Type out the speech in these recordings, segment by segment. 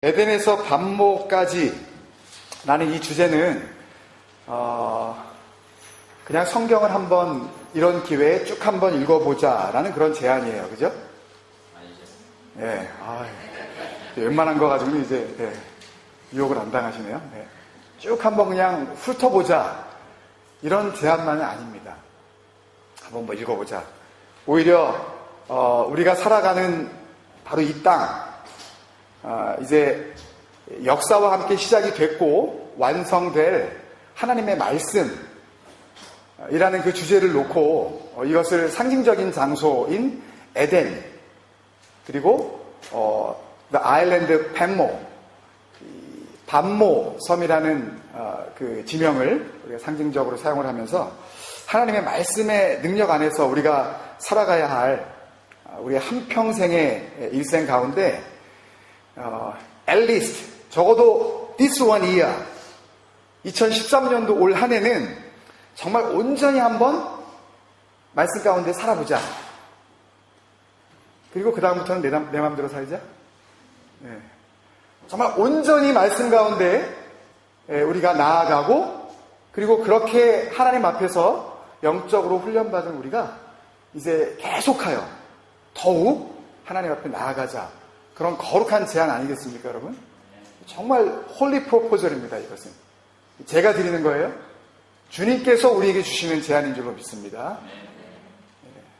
에덴에서 반모까지 라는 이 주제는 그냥 성경을 한번 이런 기회에 쭉 한번 읽어보자라는 그런 제안이에요. 그죠? 예. 웬만한 거 가지고는 이제 유혹을 안 당하시네요. 예. 쭉 한번 그냥 훑어보자 이런 제안만은 아닙니다. 한번 뭐 읽어보자. 오히려 우리가 살아가는 바로 이 땅, 이제 역사와 함께 시작이 됐고 완성될 하나님의 말씀이라는 그 주제를 놓고 이것을 상징적인 장소인 에덴, 그리고 The Island 반모 섬이라는 그 지명을 우리가 상징적으로 사용을 하면서 하나님의 말씀의 능력 안에서 우리가 살아가야 할 우리의 한평생의 일생 가운데 at least 적어도 this one year 2013년도 올 한 해는 정말 온전히 한번 말씀 가운데 살아보자. 그리고 그 다음부터는 내 맘대로 살자. 네. 정말 온전히 말씀 가운데 우리가 나아가고, 그리고 그렇게 하나님 앞에서 영적으로 훈련받은 우리가 이제 계속하여 더욱 하나님 앞에 나아가자. 그런 거룩한 제안 아니겠습니까, 여러분? 정말 홀리 프로포절입니다, 이것은. 제가 드리는 거예요. 주님께서 우리에게 주시는 제안인 줄로 믿습니다.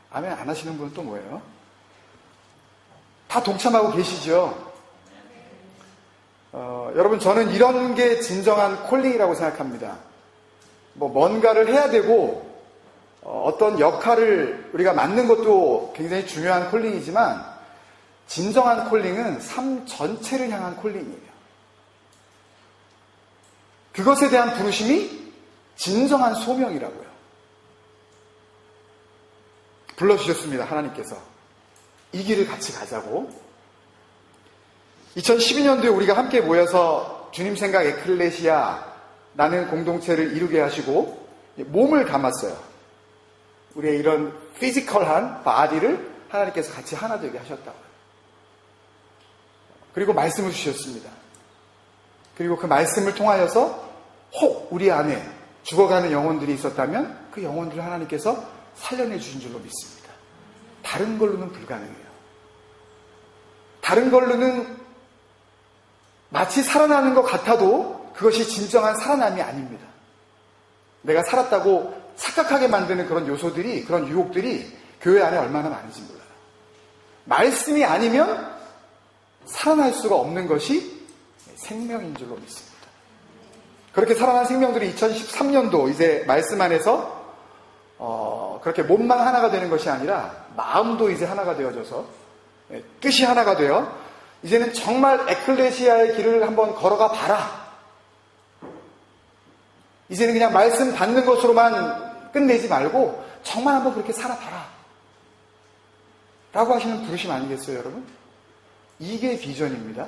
아멘 안 하시는 분은 또 뭐예요? 다 동참하고 계시죠? 여러분, 저는 이런 게 진정한 콜링이라고 생각합니다. 뭔가를 해야 되고, 어떤 역할을 우리가 맡는 것도 굉장히 중요한 콜링이지만, 진정한 콜링은 삶 전체를 향한 콜링이에요. 그것에 대한 부르심이 진정한 소명이라고요. 불러주셨습니다, 하나님께서. 이 길을 같이 가자고. 2012년도에 우리가 함께 모여서 주님 생각 에클레시아라는 공동체를 이루게 하시고 몸을 감았어요. 우리의 이런 피지컬한 바디를 하나님께서 같이 하나 되게 하셨다고요. 그리고 말씀을 주셨습니다. 그리고 그 말씀을 통하여서 혹 우리 안에 죽어가는 영혼들이 있었다면 그 영혼들을 하나님께서 살려내 주신 줄로 믿습니다. 다른 걸로는 불가능해요. 다른 걸로는 마치 살아나는 것 같아도 그것이 진정한 살아남이 아닙니다. 내가 살았다고 착각하게 만드는 그런 요소들이, 그런 유혹들이 교회 안에 얼마나 많은지 몰라요. 말씀이 아니면 살아날 수가 없는 것이 생명인 줄로 믿습니다. 그렇게 살아난 생명들이 2013년도 이제 말씀 안에서 그렇게 몸만 하나가 되는 것이 아니라 마음도 이제 하나가 되어져서 뜻이 하나가 되어 이제는 정말 에클레시아의 길을 한번 걸어가 봐라. 이제는 그냥 말씀 받는 것으로만 끝내지 말고 정말 한번 그렇게 살아봐라 라고 하시는 부르심 아니겠어요, 여러분? 이게 비전입니다.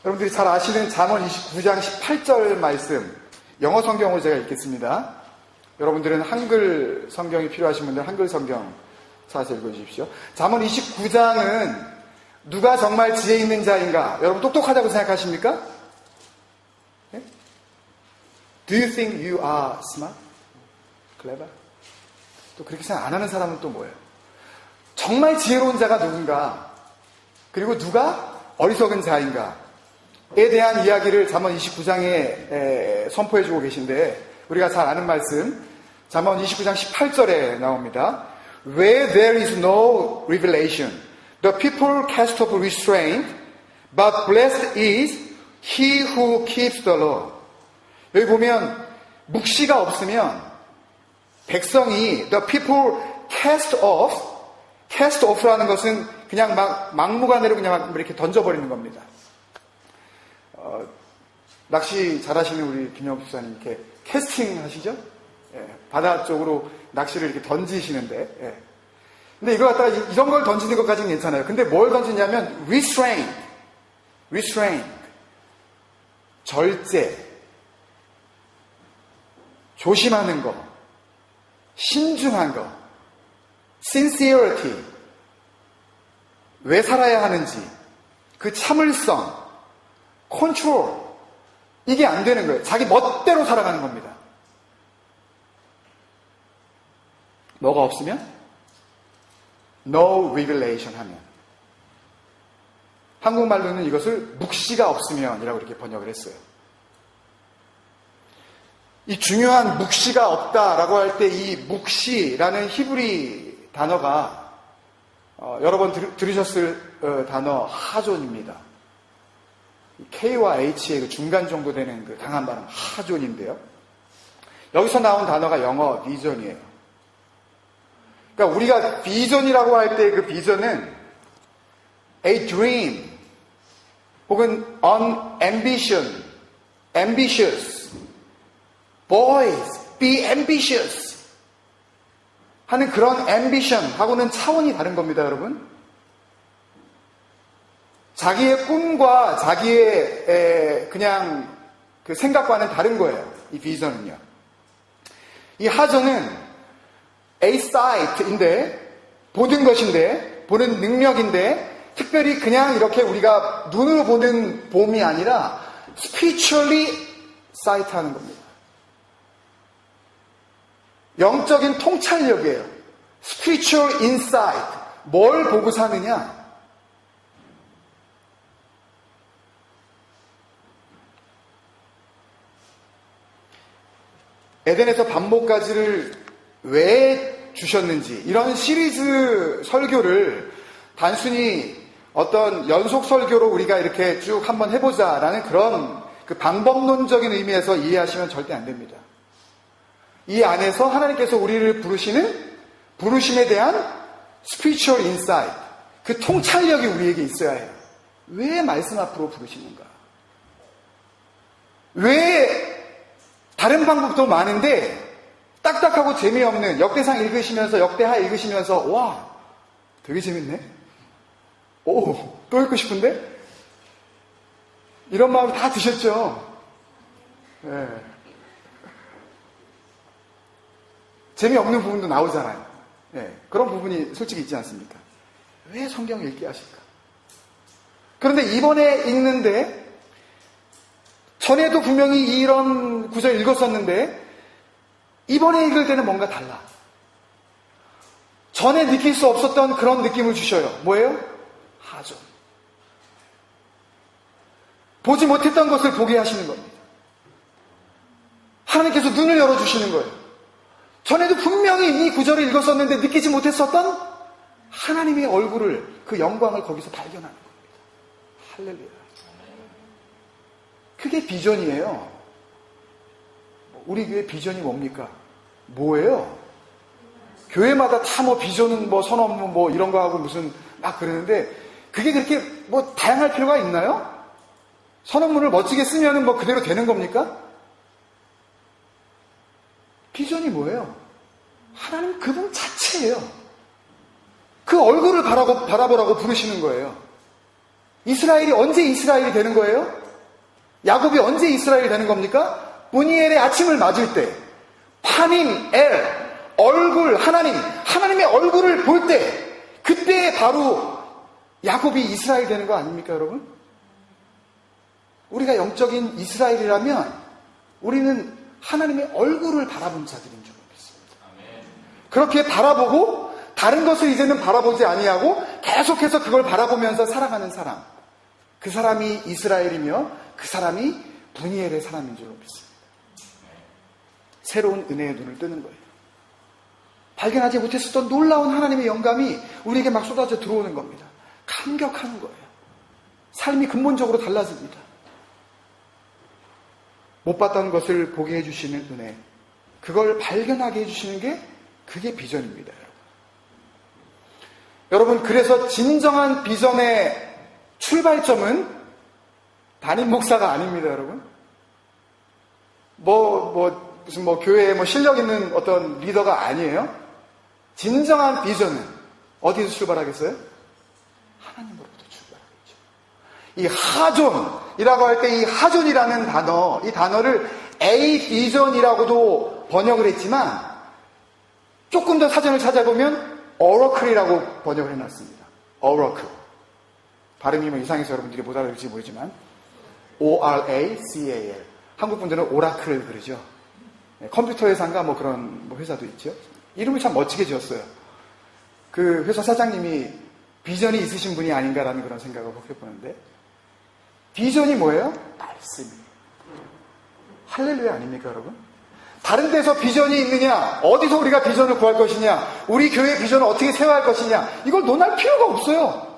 여러분들이 잘 아시는 잠언 29장 18절 말씀, 영어 성경으로 제가 읽겠습니다. 여러분들은 한글 성경이 필요하신 분들은 한글 성경 찾아서 읽어주십시오. 잠언 29장은 누가 정말 지혜 있는 자인가? 여러분 똑똑하다고 생각하십니까? 네? Do you think you are smart? clever? 또 그렇게 생각 안 하는 사람은 또 뭐예요? 정말 지혜로운 자가 누군가? 그리고 누가 어리석은 자인가? 에 대한 이야기를 잠언 29장에 선포해주고 계신데, 우리가 잘 아는 말씀, 잠언 29장 18절에 나옵니다. Where there is no revelation, the people cast off restraint, but blessed is he who keeps the law. 여기 보면 묵시가 없으면 백성이 the people cast off라는 것은 그냥 막무가내로 그냥 이렇게 던져버리는 겁니다. 낚시 잘하시는 우리 김영욱 집사님 이렇게 캐스팅 하시죠? 예, 바다 쪽으로 낚시를 이렇게 던지시는데, 예. 근데 이거 갖다가 이런 걸 던지는 것까지는 괜찮아요. 근데 뭘 던지냐면 restraint, 절제, 조심하는 거, 신중한 거, sincerity, 왜 살아야 하는지, 그 참을성, 컨트롤, 이게 안 되는 거예요. 자기 멋대로 살아가는 겁니다. 뭐가 없으면? No revelation 하면. 한국말로는 이것을 묵시가 없으면이라고 이렇게 번역을 했어요. 이 중요한 묵시가 없다라고 할 때 이 묵시라는 히브리 단어가 여러 번 들으셨을 단어 하존입니다. K와 H의 그 중간 정도 되는 그 강한 발음 하존인데요. 여기서 나온 단어가 영어 비전이에요. 그러니까 우리가 비전이라고 할 때 그 비전은 a dream 혹은 an ambition, ambitious, boys, be ambitious 하는 그런 ambition 하고는 차원이 다른 겁니다, 여러분. 자기의 꿈과 자기의 그냥 그 생각과는 다른 거예요. 이 비전은요. 이 하전은 a sight인데, 보는 것인데, 보는 능력인데, 특별히 그냥 이렇게 우리가 눈으로 보는 봄이 아니라 spiritually sight 하는 겁니다. 영적인 통찰력이에요. spiritual insight. 뭘 보고 사느냐? 에덴에서 반목가지를 왜 주셨는지, 이런 시리즈 설교를 단순히 어떤 연속 설교로 우리가 이렇게 쭉 한번 해보자라는 그런 그 방법론적인 의미에서 이해하시면 절대 안 됩니다. 이 안에서 하나님께서 우리를 부르시는 부르심에 대한 spiritual insight, 그 통찰력이 우리에게 있어야 해요. 왜 말씀 앞으로 부르시는가? 왜 다른 방법도 많은데 딱딱하고 재미없는 역대상 읽으시면서 역대하 읽으시면서 와 되게 재밌네. 오, 또 읽고 싶은데? 이런 마음 다 드셨죠? 네. 재미없는 부분도 나오잖아요. 네. 그런 부분이 솔직히 있지 않습니까? 왜 성경을 읽게 하실까? 그런데 이번에 읽는데 전에도 분명히 이런 구절 읽었었는데 이번에 읽을 때는 뭔가 달라. 전에 느낄 수 없었던 그런 느낌을 주셔요. 뭐예요? 하존. 보지 못했던 것을 보게 하시는 겁니다. 하나님께서 눈을 열어주시는 거예요. 전에도 분명히 이 구절을 읽었었는데 느끼지 못했었던 하나님의 얼굴을, 그 영광을 거기서 발견하는 겁니다. 할렐루야. 그게 비전이에요. 우리 교회 비전이 뭡니까? 뭐예요? 교회마다 다 뭐 비전은 뭐 선언문 뭐 이런 거 하고 무슨 막 그러는데 그게 그렇게 뭐 다양할 필요가 있나요? 선언문을 멋지게 쓰면은 뭐 그대로 되는 겁니까? 비전이 뭐예요? 하나님 그분 자체예요. 그 얼굴을 바라보라고 부르시는 거예요. 이스라엘이 언제 이스라엘이 되는 거예요? 야곱이 언제 이스라엘이 되는 겁니까? 무니엘의 아침을 맞을 때, 파님, 얼굴, 하나님의 얼굴을 볼 때, 그때 바로 야곱이 이스라엘 되는 거 아닙니까, 여러분? 우리가 영적인 이스라엘이라면 우리는 하나님의 얼굴을 바라본 자들인 줄 믿습니다. 그렇게 바라보고 다른 것을 이제는 바라보지 아니하고 계속해서 그걸 바라보면서 살아가는 사람, 그 사람이 이스라엘이며 그 사람이 브니엘의 사람인 줄 믿습니다. 새로운 은혜의 눈을 뜨는 거예요. 발견하지 못했었던 놀라운 하나님의 영감이 우리에게 막 쏟아져 들어오는 겁니다. 감격하는 거예요. 삶이 근본적으로 달라집니다. 못 봤던 것을 보게 해주시는 은혜, 그걸 발견하게 해주시는 게 그게 비전입니다. 여러분, 그래서 진정한 비전의 출발점은 담임 목사가 아닙니다, 여러분. 무슨 교회에 실력 있는 어떤 리더가 아니에요. 진정한 비전은 어디서 출발하겠어요? 하나님으로부터 출발하겠죠. 이 하존이라고 할 때 이 하존이라는 단어, 이 단어를 A 비전이라고도 번역을 했지만 조금 더 사전을 찾아보면 어러클이라고 번역을 해놨습니다. 어러클. 발음이 뭐 이상해서 여러분들이 못 알아들을지 모르지만 ORACAL. 한국 분들은 오라클 그러죠. 컴퓨터 회사인가 뭐 그런 뭐 회사도 있죠. 이름을 참 멋지게 지었어요. 그 회사 사장님이 비전이 있으신 분이 아닌가라는 그런 생각을 해보는데, 비전이 뭐예요? 말씀이에요. 할렐루야 아닙니까 여러분? 다른 데서 비전이 있느냐, 어디서 우리가 비전을 구할 것이냐, 우리 교회 비전을 어떻게 세워야 할 것이냐, 이걸 논할 필요가 없어요.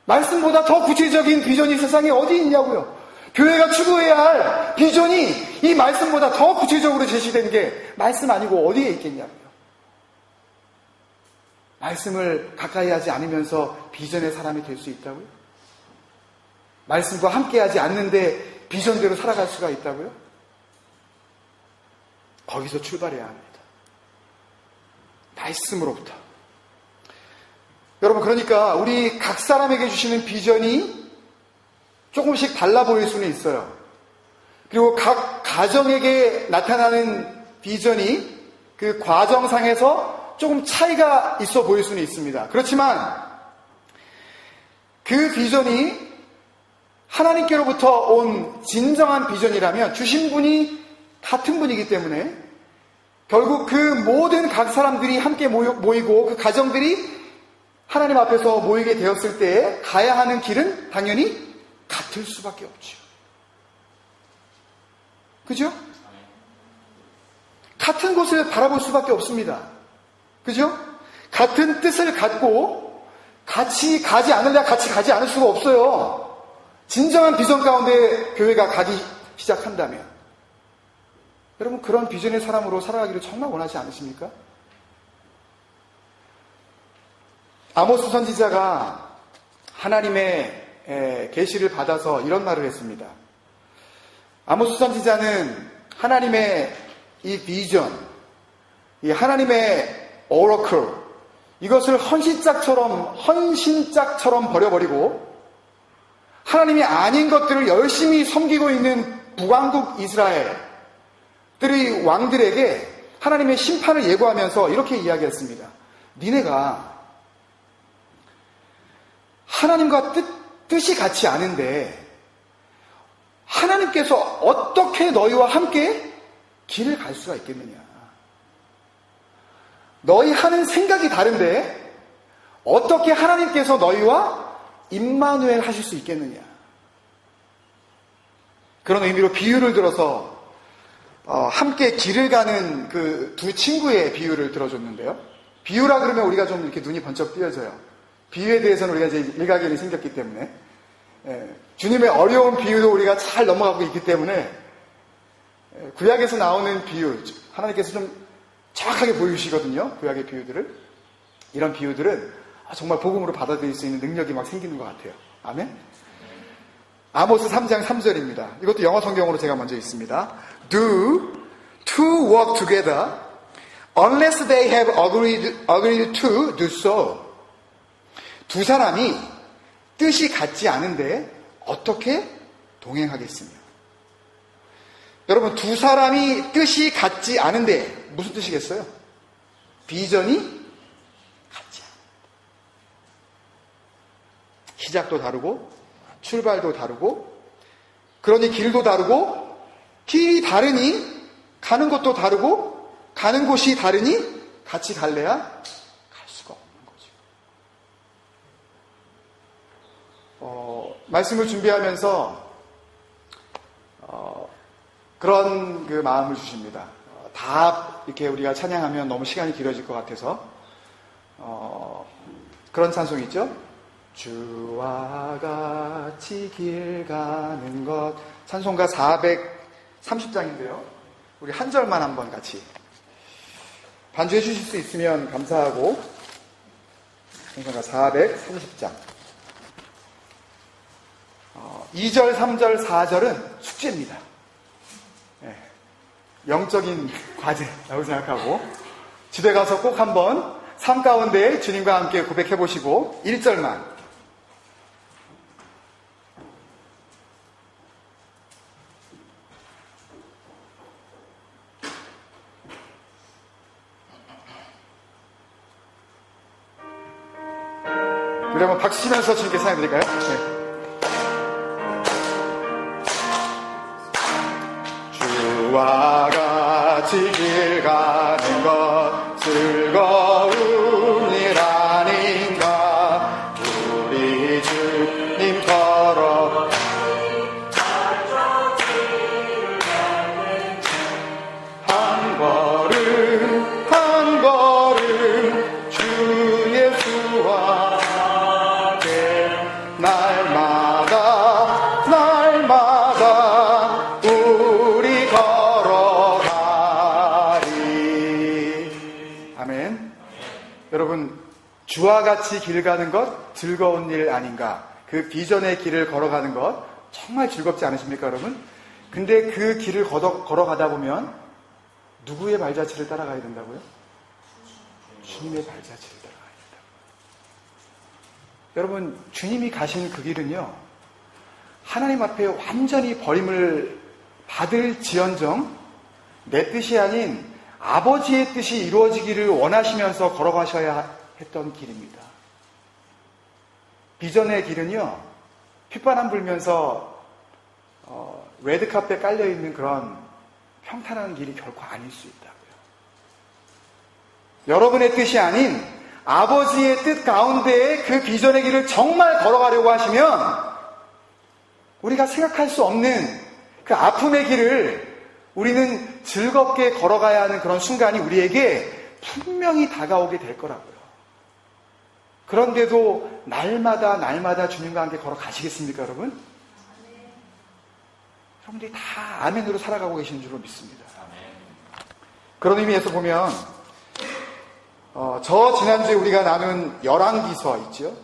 말씀보다 더 구체적인 비전이 세상에 어디 있냐고요. 교회가 추구해야 할 비전이 이 말씀보다 더 구체적으로 제시된 게 말씀 아니고 어디에 있겠냐고요. 말씀을 가까이 하지 않으면서 비전의 사람이 될 수 있다고요? 말씀과 함께 하지 않는데 비전대로 살아갈 수가 있다고요? 거기서 출발해야 합니다. 말씀으로부터. 여러분, 그러니까 우리 각 사람에게 주시는 비전이 조금씩 달라 보일 수는 있어요. 그리고 각 가정에게 나타나는 비전이 그 과정상에서 조금 차이가 있어 보일 수는 있습니다. 그렇지만 그 비전이 하나님께로부터 온 진정한 비전이라면 주신 분이 같은 분이기 때문에 결국 그 모든 각 사람들이 함께 모이고 그 가정들이 하나님 앞에서 모이게 되었을 때 가야 하는 길은 당연히 같을 수밖에 없죠. 그죠? 같은 곳을 바라볼 수밖에 없습니다. 그죠? 같은 뜻을 갖고 같이 가지 않으려 같이 가지 않을 수가 없어요. 진정한 비전 가운데 교회가 가기 시작한다면. 여러분, 그런 비전의 사람으로 살아가기를 정말 원하지 않으십니까? 아모스 선지자가 하나님의 계시를 받아서 이런 말을 했습니다. 아모스 선지자는 하나님의 이 비전, 이 하나님의 오러클, 이것을 헌신짝처럼 버려버리고 하나님이 아닌 것들을 열심히 섬기고 있는 북왕국 이스라엘들의 왕들에게 하나님의 심판을 예고하면서 이렇게 이야기했습니다. 니네가 하나님과 뜻이 같지 않은데 하나님께서 어떻게 너희와 함께 길을 갈 수가 있겠느냐. 너희 하는 생각이 다른데 어떻게 하나님께서 너희와 임마누엘 하실 수 있겠느냐. 그런 의미로 비유를 들어서 함께 길을 가는 그 두 친구의 비유를 들어줬는데요. 비유라 그러면 우리가 좀 이렇게 눈이 번쩍 띄어져요. 비유에 대해서는 우리가 이제 일가견이 생겼기 때문에, 주님의 어려운 비유도 우리가 잘 넘어가고 있기 때문에 구약에서 나오는 비유, 하나님께서 좀 정확하게 보여주시거든요. 구약의 비유들을. 이런 비유들은 정말 복음으로 받아들일 수 있는 능력이 막 생기는 것 같아요. 아멘. 아모스 3장 3절입니다. 이것도 영어 성경으로 제가 먼저 있습니다. Do two work together unless they have agreed to do so. 두 사람이 뜻이 같지 않은데 어떻게 동행하겠으며. 여러분, 두 사람이 뜻이 같지 않은데 무슨 뜻이겠어요? 비전이 같지 않아요. 시작도 다르고 출발도 다르고, 그러니 길도 다르고, 길이 다르니 가는 것도 다르고, 가는 곳이 다르니 같이 갈래야 갈 수가 없는 거죠. 말씀을 준비하면서 그런 그 마음을 주십니다. 다 이렇게 우리가 찬양하면 너무 시간이 길어질 것 같아서 그런 찬송이 있죠. 주와 같이 길 가는 것. 찬송가 430장인데요. 우리 한 절만 한번 같이 반주해 주실 수 있으면 감사하고. 찬송가 430장 2절, 3절, 4절은 숙제입니다. 영적인 과제라고 생각하고 집에 가서 꼭 한번 삶 가운데 주님과 함께 고백해 보시고 1절만 우리 한번 박수 치면서 주님께 찬양드릴까요? 네. 주와 같이 길 가는 것 즐거운 일 아닌가. 우리 주님 걸어 한 걸음 한 걸음 주 예수와 함께 날마다 날마다 우리 걸어가리. 아멘. 여러분, 주와 같이 길 가는 것 즐거운 일 아닌가. 그 비전의 길을 걸어가는 것 정말 즐겁지 않으십니까, 여러분? 근데 그 길을 걸어가다 보면 누구의 발자취를 따라가야 된다고요? 주님의 발자취를 따라가야 된다고요. 여러분, 주님이 가신 그 길은요, 하나님 앞에 완전히 버림을 받을 지언정 내 뜻이 아닌 아버지의 뜻이 이루어지기를 원하시면서 걸어가셔야 했던 길입니다. 비전의 길은요, 핏바람 불면서 레드카펫 깔려있는 그런 평탄한 길이 결코 아닐 수 있다고요. 여러분의 뜻이 아닌 아버지의 뜻 가운데에 그 비전의 길을 정말 걸어가려고 하시면 우리가 생각할 수 없는 그 아픔의 길을 우리는 즐겁게 걸어가야 하는 그런 순간이 우리에게 분명히 다가오게 될 거라고요. 그런데도 날마다 날마다 주님과 함께 걸어가시겠습니까, 여러분? 여러분들이 다 아멘으로 살아가고 계시는 줄로 믿습니다. 그런 의미에서 보면 저 지난주에 우리가 나눈 열왕기서 있죠.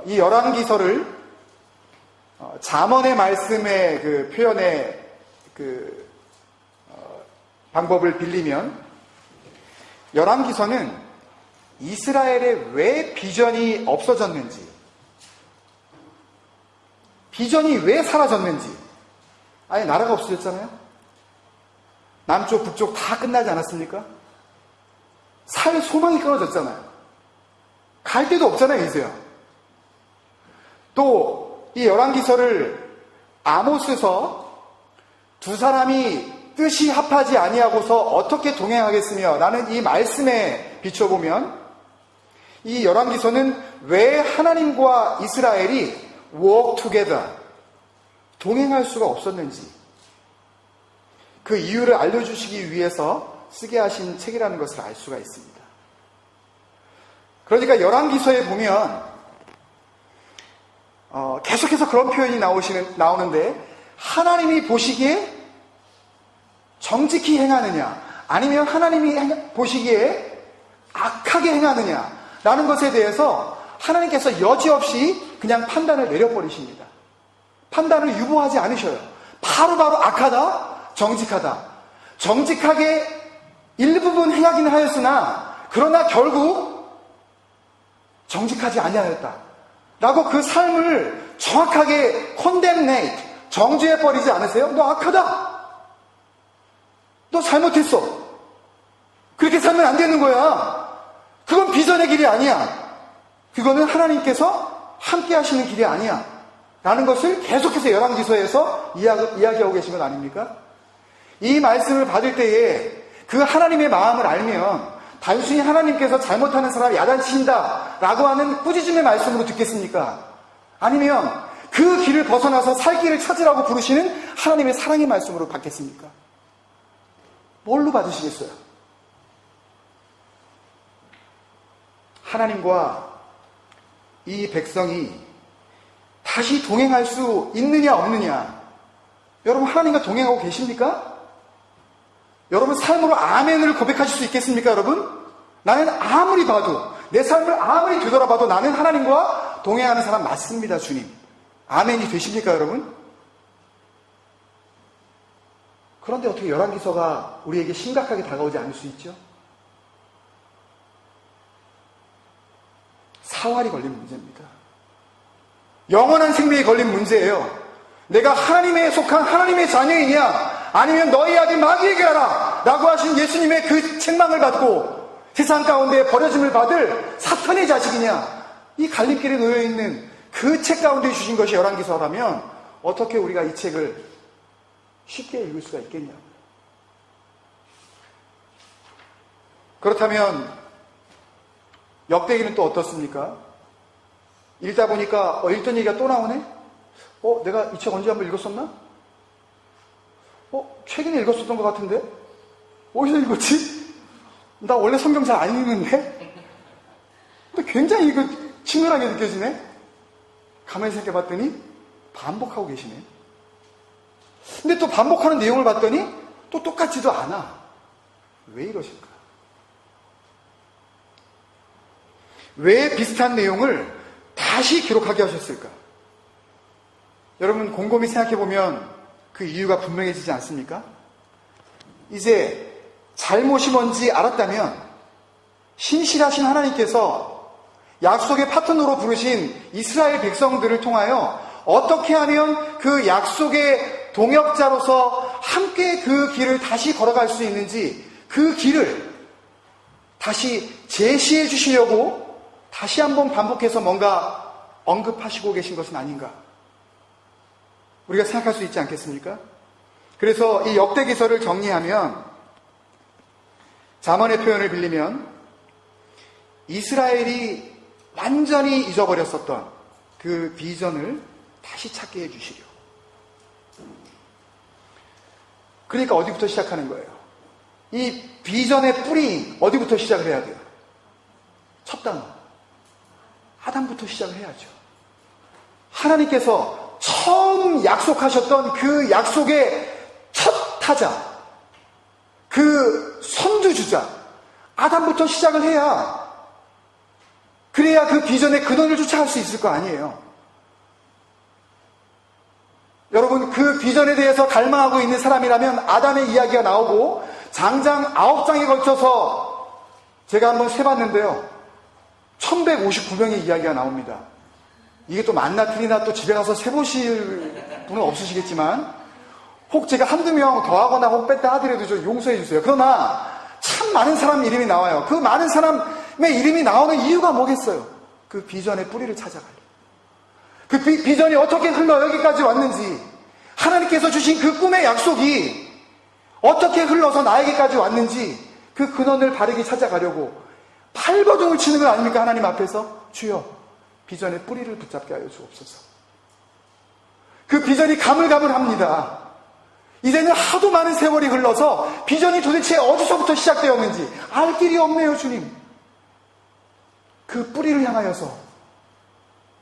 이 열왕기서를 잠언의 말씀의 그 표현의 그 방법을 빌리면 열왕기서는 이스라엘에 왜 비전이 없어졌는지, 비전이 왜 사라졌는지. 아니, 나라가 없어졌잖아요. 남쪽 북쪽 다 끝나지 않았습니까? 살 소망이 끊어졌잖아요. 갈 데도 없잖아요, 이제요. 또 이 열왕기서를 아모스서 두 사람이 뜻이 합하지 아니하고서 어떻게 동행하겠으며 라는 이 말씀에 비춰보면 이 열왕기서는 왜 하나님과 이스라엘이 walk together, 동행할 수가 없었는지 그 이유를 알려주시기 위해서 쓰게 하신 책이라는 것을 알 수가 있습니다. 그러니까 열왕기서에 보면 계속해서 그런 표현이 나오는데 하나님이 보시기에 정직히 행하느냐 아니면 하나님이 보시기에 악하게 행하느냐 라는 것에 대해서 하나님께서 여지없이 그냥 판단을 내려버리십니다. 판단을 유보하지 않으셔요. 바로바로 악하다, 정직하다. 정직하게 일부분 행하긴 하였으나 그러나 결국 정직하지 아니하였다 라고 그 삶을 정확하게 condemnate, 정죄해버리지 않으세요? 너 악하다, 너 잘못했어, 그렇게 살면 안 되는 거야. 그건 비전의 길이 아니야. 그거는 하나님께서 함께 하시는 길이 아니야 라는 것을 계속해서 열왕기서에서 이야기하고 계신 건 아닙니까? 이 말씀을 받을 때에 그 하나님의 마음을 알면 단순히 하나님께서 잘못하는 사람을 야단치신다 라고 하는 꾸짖음의 말씀으로 듣겠습니까? 아니면 그 길을 벗어나서 살 길을 찾으라고 부르시는 하나님의 사랑의 말씀으로 받겠습니까? 뭘로 받으시겠어요? 하나님과 이 백성이 다시 동행할 수 있느냐 없느냐. 여러분, 하나님과 동행하고 계십니까? 여러분 삶으로 아멘을 고백하실 수 있겠습니까, 여러분? 나는 아무리 봐도, 내 삶을 아무리 되돌아봐도 나는 하나님과 동행하는 사람 맞습니다, 주님. 아멘이 되십니까, 여러분? 그런데 어떻게 열왕기서가 우리에게 심각하게 다가오지 않을 수 있죠? 사활이 걸린 문제입니다. 영원한 생명이 걸린 문제예요. 내가 하나님에 속한 하나님의 자녀이냐 아니면 너희 아들 마귀에게 하라 라고 하신 예수님의 그 책망을 받고 세상 가운데 버려짐을 받을 사탄의 자식이냐? 이 갈림길에 놓여있는 그 책 가운데 주신 것이 열왕기서라면 어떻게 우리가 이 책을 쉽게 읽을 수가 있겠냐? 그렇다면 역대기는 또 어떻습니까? 읽다 보니까 읽던 얘기가 또 나오네? 내가 이 책 언제 한번 읽었었나? 최근에 읽었었던 것 같은데? 어디서 읽었지? 나 원래 성경 잘 안 읽는데? 근데 굉장히 이거 친근하게 느껴지네? 가만히 생각해봤더니 반복하고 계시네. 근데 또 반복하는 내용을 봤더니 또 똑같지도 않아. 왜 이러실까? 왜 비슷한 내용을 다시 기록하게 하셨을까? 여러분 곰곰이 생각해보면 그 이유가 분명해지지 않습니까? 이제 잘못이 뭔지 알았다면 신실하신 하나님께서 약속의 파트너로 부르신 이스라엘 백성들을 통하여 어떻게 하면 그 약속의 동역자로서 함께 그 길을 다시 걸어갈 수 있는지 그 길을 다시 제시해 주시려고 다시 한번 반복해서 뭔가 언급하시고 계신 것은 아닌가 우리가 생각할 수 있지 않겠습니까? 그래서 이 역대기서를 정리하면 잠언의 표현을 빌리면 이스라엘이 완전히 잊어버렸었던 그 비전을 다시 찾게 해주시려. 그러니까 어디부터 시작하는 거예요? 이 비전의 뿌리 어디부터 시작을 해야 돼요? 첫 단어 아담부터 시작을 해야죠. 하나님께서 처음 약속하셨던 그 약속의 첫 타자, 그 선두주자 아담부터 시작을 해야 그래야 그 비전의 근원을 쫓아갈 수 있을 거 아니에요. 여러분 그 비전에 대해서 갈망하고 있는 사람이라면 아담의 이야기가 나오고 장장 9장에 걸쳐서 제가 한번 세봤는데요 1159명의 이야기가 나옵니다. 이게 또 맞나 틀리나 또 집에 가서 세보실 분은 없으시겠지만 혹 제가 한두 명 더하거나 혹 뺐다 하더라도 좀 용서해 주세요. 그러나 참 많은 사람 이름이 나와요. 그 많은 사람의 이름이 나오는 이유가 뭐겠어요? 그 비전의 뿌리를 찾아가려. 그 비전이 어떻게 흘러 여기까지 왔는지 하나님께서 주신 그 꿈의 약속이 어떻게 흘러서 나에게까지 왔는지 그 근원을 바르게 찾아가려고 발버둥을 치는 건 아닙니까? 하나님 앞에서 주여 비전의 뿌리를 붙잡게 하여 주옵소서. 그 비전이 가물가물합니다. 이제는 하도 많은 세월이 흘러서 비전이 도대체 어디서부터 시작되었는지 알 길이 없네요, 주님. 그 뿌리를 향하여서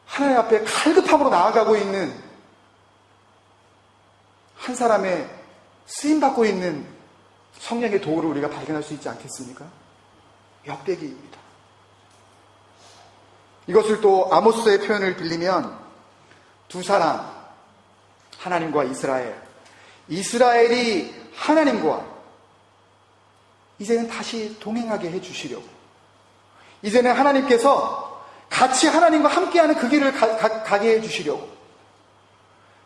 하나님 앞에 갈급함으로 나아가고 있는 한 사람의 쓰임받고 있는 성령의 도구를 우리가 발견할 수 있지 않겠습니까? 역대기입니다. 이것을 또 아모스의 표현을 빌리면 두 사람, 하나님과 이스라엘이 하나님과 이제는 다시 동행하게 해주시려고 이제는 하나님께서 같이 하나님과 함께하는 그 길을 가게 해주시려고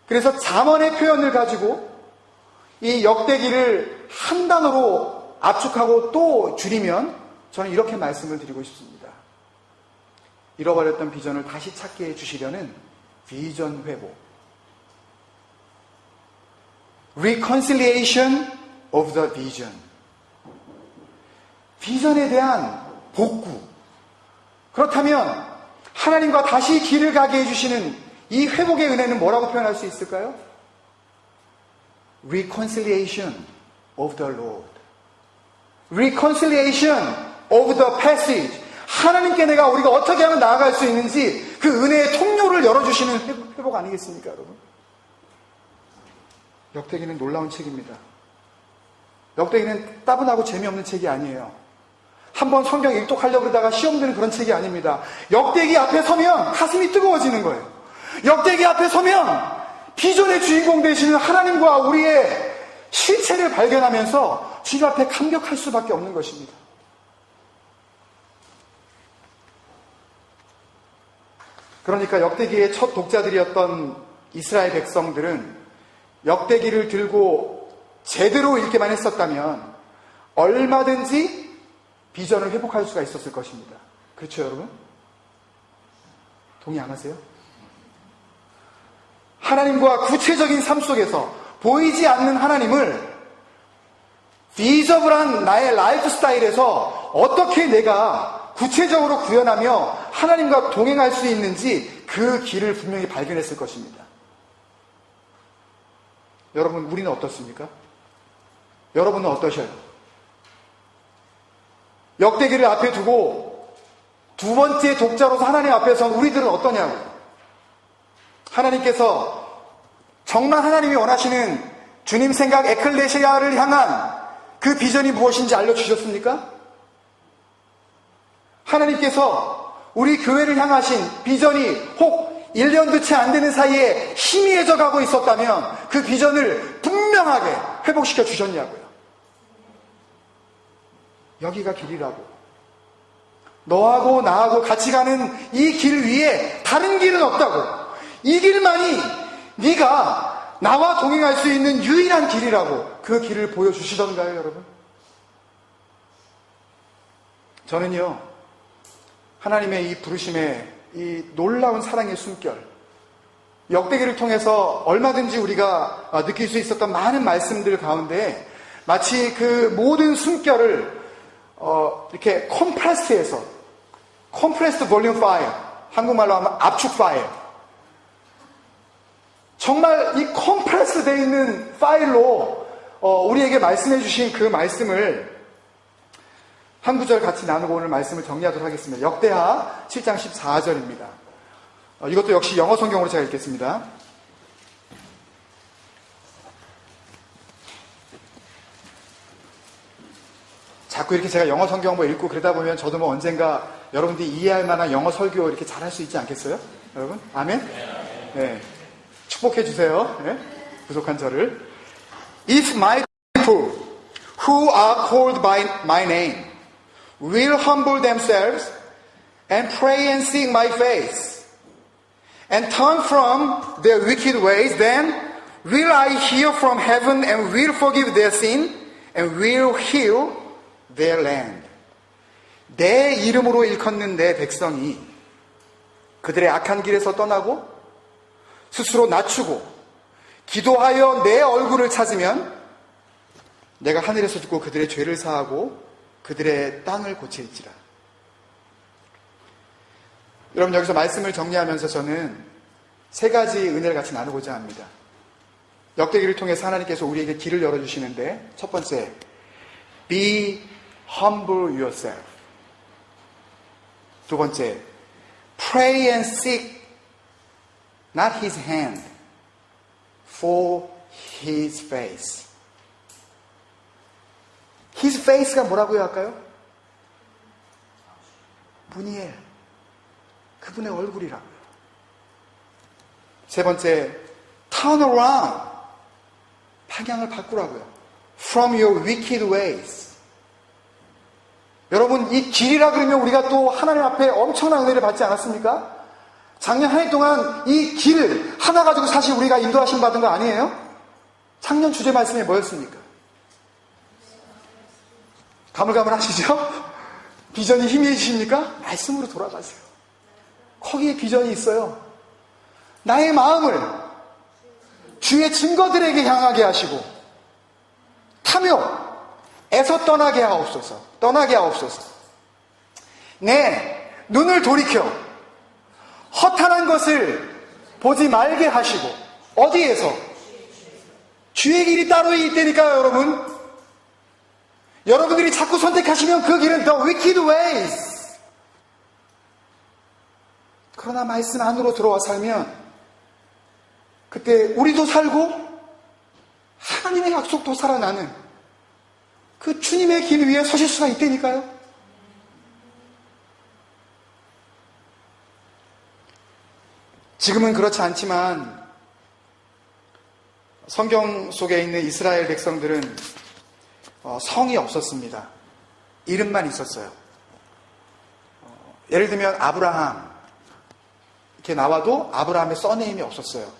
그래서 잠언의 표현을 가지고 이 역대기를 한 단어로 압축하고 또 줄이면 저는 이렇게 말씀을 드리고 싶습니다. 잃어버렸던 비전을 다시 찾게 해주시려는 비전 회복 Reconciliation of the Vision 비전에 대한 복구 그렇다면 하나님과 다시 길을 가게 해주시는 이 회복의 은혜는 뭐라고 표현할 수 있을까요? Reconciliation of the Lord Reconciliation of the passage 하나님께 우리가 어떻게 하면 나아갈 수 있는지 그 은혜의 통로를 열어주시는 회복 아니겠습니까, 여러분? 역대기는 놀라운 책입니다. 역대기는 따분하고 재미없는 책이 아니에요. 한번 성경 일독하려고 그러다가 시험 드는 그런 책이 아닙니다. 역대기 앞에 서면 가슴이 뜨거워지는 거예요. 역대기 앞에 서면 비전의 주인공 되시는 하나님과 우리의 실체를 발견하면서 주님 앞에 감격할 수밖에 없는 것입니다. 그러니까 역대기의 첫 독자들이었던 이스라엘 백성들은 역대기를 들고 제대로 읽기만 했었다면 얼마든지 비전을 회복할 수가 있었을 것입니다. 그렇죠, 여러분? 동의 안 하세요? 하나님과 구체적인 삶 속에서 보이지 않는 하나님을 비저블한 나의 라이프 스타일에서 어떻게 내가 구체적으로 구현하며 하나님과 동행할 수 있는지 그 길을 분명히 발견했을 것입니다. 여러분, 우리는 어떻습니까? 여러분은 어떠셔요? 역대기를 앞에 두고 두 번째 독자로서 하나님 앞에서 우리들은 어떠냐고. 하나님께서 정말 하나님이 원하시는 주님 생각 에클레시아를 향한 그 비전이 무엇인지 알려주셨습니까? 하나님께서 우리 교회를 향하신 비전이 혹 1년도 채 안 되는 사이에 희미해져 가고 있었다면 그 비전을 분명하게 회복시켜 주셨냐고요. 여기가 길이라고. 너하고 나하고 같이 가는 이 길 위에 다른 길은 없다고. 이 길만이 네가 나와 동행할 수 있는 유일한 길이라고 그 길을 보여주시던가요, 여러분? 저는요, 하나님의 이 부르심의 이 놀라운 사랑의 숨결, 역대기를 통해서 얼마든지 우리가 느낄 수 있었던 많은 말씀들 가운데 마치 그 모든 숨결을 이렇게 컴프레스해서, 컴프레스드 볼륨 파일, 한국말로 하면 압축 파일, 정말 이 컴프레스 되어 있는 파일로 우리에게 말씀해 주신 그 말씀을 한 구절 같이 나누고 오늘 말씀을 정리하도록 하겠습니다. 역대하 7장 14절입니다. 이것도 역시 영어 성경으로 제가 읽겠습니다. 자꾸 이렇게 제가 영어 성경 뭐 읽고 그러다 보면 저도 뭐 언젠가 여러분들이 이해할 만한 영어 설교 이렇게 잘할 수 있지 않겠어요? 여러분? 아멘? 네. 축복해 주세요. 네? 부족한 저를. If my people who are called by my name will humble themselves and pray and seek my face and turn from their wicked ways, then will I hear from heaven and will forgive their sin and will heal their land. 내 이름으로 일컫는 내 백성이 그들의 악한 길에서 떠나고 스스로 낮추고 기도하여 내 얼굴을 찾으면 내가 하늘에서 듣고 그들의 죄를 사하고 그들의 땅을 고칠지라. 여러분, 여기서 말씀을 정리하면서 저는 세 가지 은혜를 같이 나누고자 합니다. 역대기를 통해서 하나님께서 우리에게 길을 열어주시는데, 첫 번째, be humble yourself. 두 번째, pray and seek not his hand for his face. his face가 뭐라고 해야 할까요? 무니엘, 그분의 얼굴이라고요. 세 번째, turn around, 방향을 바꾸라고요. from your wicked ways. 여러분, 이 길이라 그러면 우리가 또 하나님 앞에 엄청난 은혜를 받지 않았습니까? 작년 한 해 동안 이 길 하나 가지고 사실 우리가 인도하심 받은 거 아니에요? 작년 주제 말씀이 뭐였습니까? 가물가물하시죠? 비전이 희미해지십니까? 말씀으로 돌아가세요. 거기에 비전이 있어요. 나의 마음을 주의 증거들에게 향하게 하시고 탐욕에서 떠나게 하옵소서. 내 눈을 돌이켜 허탄한 것을 보지 말게 하시고, 어디에서? 주의 길이 따로 있다니까요, 여러분. 여러분들이 자꾸 선택하시면 그 길은 the wicked ways. 그러나 말씀 안으로 들어와 살면 그때 우리도 살고 하나님의 약속도 살아나는 그 주님의 길 위에 서실 수가 있다니까요. 지금은 그렇지 않지만 성경 속에 있는 이스라엘 백성들은 성이 없었습니다. 이름만 있었어요. 예를 들면 아브라함 이렇게 나와도 아브라함의 서네임이 없었어요.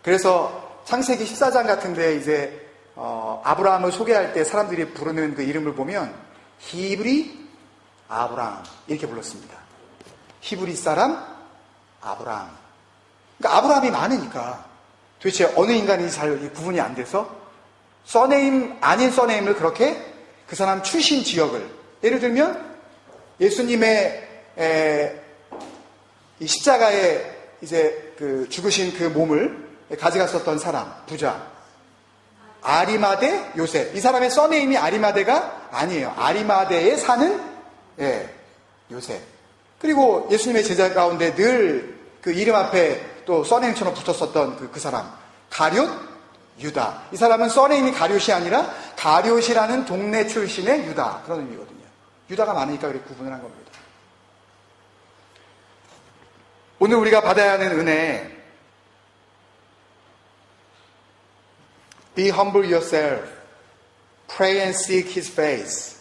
그래서 창세기 14장 같은데 이제 아브라함을 소개할 때 사람들이 부르는 그 이름을 보면 히브리 아브라함 이렇게 불렀습니다. 히브리 사람 아브라함. 그러니까 아브라함이 많으니까 도대체 어느 인간이 잘 구분이 안 돼서 써네임 아닌 써네임을 그렇게 그 사람 출신 지역을, 예를 들면 예수님의 이 십자가에 이제 그 죽으신 그 몸을 가져갔었던 사람, 부자 아리마대 요셉. 이 사람의 써네임이 아리마대가 아니에요. 아리마대에 사는 요셉. 그리고 예수님의 제자 가운데 늘 그 이름 앞에 또 써네임처럼 붙었었던 그 사람 가룟 유다. 이 사람은 써네임이 가룟이 아니라 가룟이라는 동네 출신의 유다, 그런 의미거든요. 유다가 많으니까 그렇게 구분을 한 겁니다. 오늘 우리가 받아야 하는 은혜, Be humble yourself, pray and seek His face,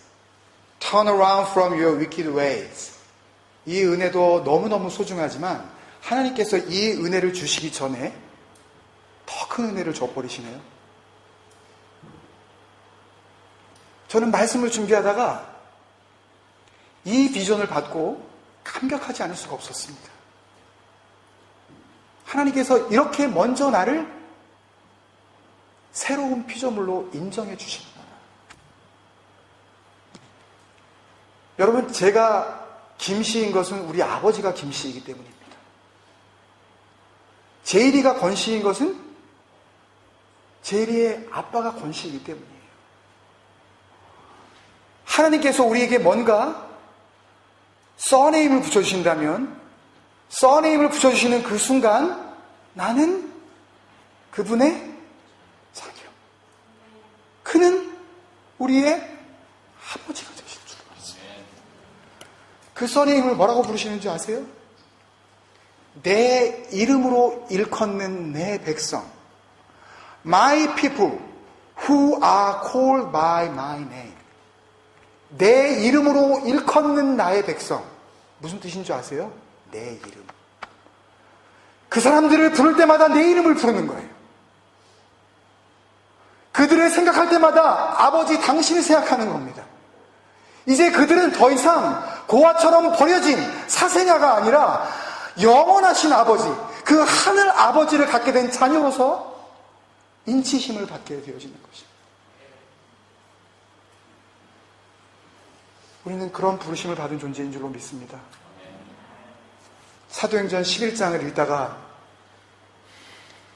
turn around from your wicked ways. 이 은혜도 너무너무 소중하지만 하나님께서 이 은혜를 주시기 전에 더 큰 은혜를 줘버리시네요. 저는 말씀을 준비하다가 이 비전을 받고 감격하지 않을 수가 없었습니다. 하나님께서 이렇게 먼저 나를 새로운 피조물로 인정해 주십니다. 여러분, 제가 김씨인 것은 우리 아버지가 김씨이기 때문입니다. 제일이가 권씨인 것은 제일이의 아빠가 권씨이기 때문이에요. 하나님께서 우리에게 뭔가 써네임을 붙여주신다면 써네임을 붙여주시는 그 순간 나는 그분의 자녀, 그는 우리의 아버지가 되실 줄 알았어요. 그 써네임을 뭐라고 부르시는지 아세요? 내 이름으로 일컫는 내 백성, My people who are called by my name. 내 이름으로 일컫는 나의 백성. 무슨 뜻인 줄 아세요? 내 이름. 그 사람들을 부를 때마다 내 이름을 부르는 거예요. 그들을 생각할 때마다 아버지 당신을 생각하는 겁니다. 이제 그들은 더 이상 고아처럼 버려진 사생아가 아니라 영원하신 아버지, 그 하늘 아버지를 갖게 된 자녀로서 인치심을 받게 되어지는 것입니다. 우리는 그런 부르심을 받은 존재인 줄로 믿습니다. 사도행전 11장을 읽다가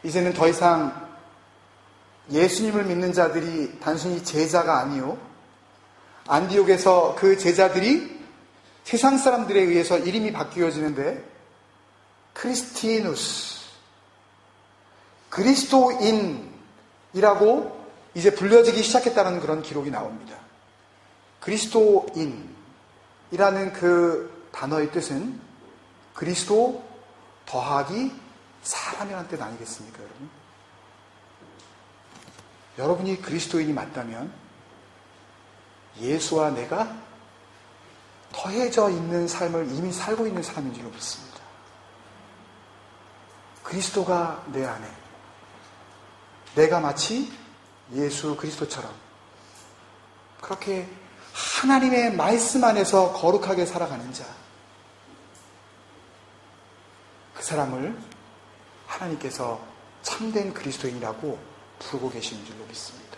이제는 더 이상 예수님을 믿는 자들이 단순히 제자가 아니요, 안디옥에서 그 제자들이 세상 사람들에 의해서 이름이 바뀌어지는데 크리스티누스, 그리스도인이라고 이제 불려지기 시작했다는 그런 기록이 나옵니다. 그리스도인이라는 그 단어의 뜻은 그리스도 더하기 사람이라는 뜻 아니겠습니까, 여러분? 여러분이 그리스도인이 맞다면 예수와 내가 더해져 있는 삶을 이미 살고 있는 사람인 줄로 믿습니다. 그리스도가 내 안에, 내가 마치 예수 그리스도처럼 그렇게 하나님의 말씀 안에서 거룩하게 살아가는 자, 그 사람을 하나님께서 참된 그리스도인이라고 부르고 계시는 줄로 믿습니다.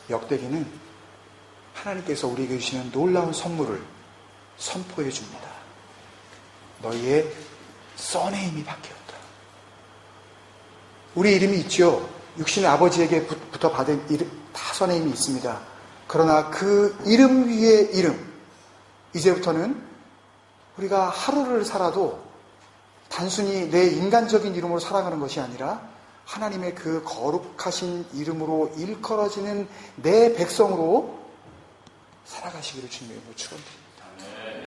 역대기는 하나님께서 우리에게 주시는 놀라운 선물을 선포해 줍니다. 너희의 써네임이 바뀌었다. 우리 이름이 있죠. 육신의 아버지에게부터 받은 이름, 다 써네임이 있습니다. 그러나 그 이름 위에 이름, 이제부터는 우리가 하루를 살아도 단순히 내 인간적인 이름으로 살아가는 것이 아니라 하나님의 그 거룩하신 이름으로 일컬어지는 내 백성으로 살아가시기를 주님의 이름으로 축원드립니다.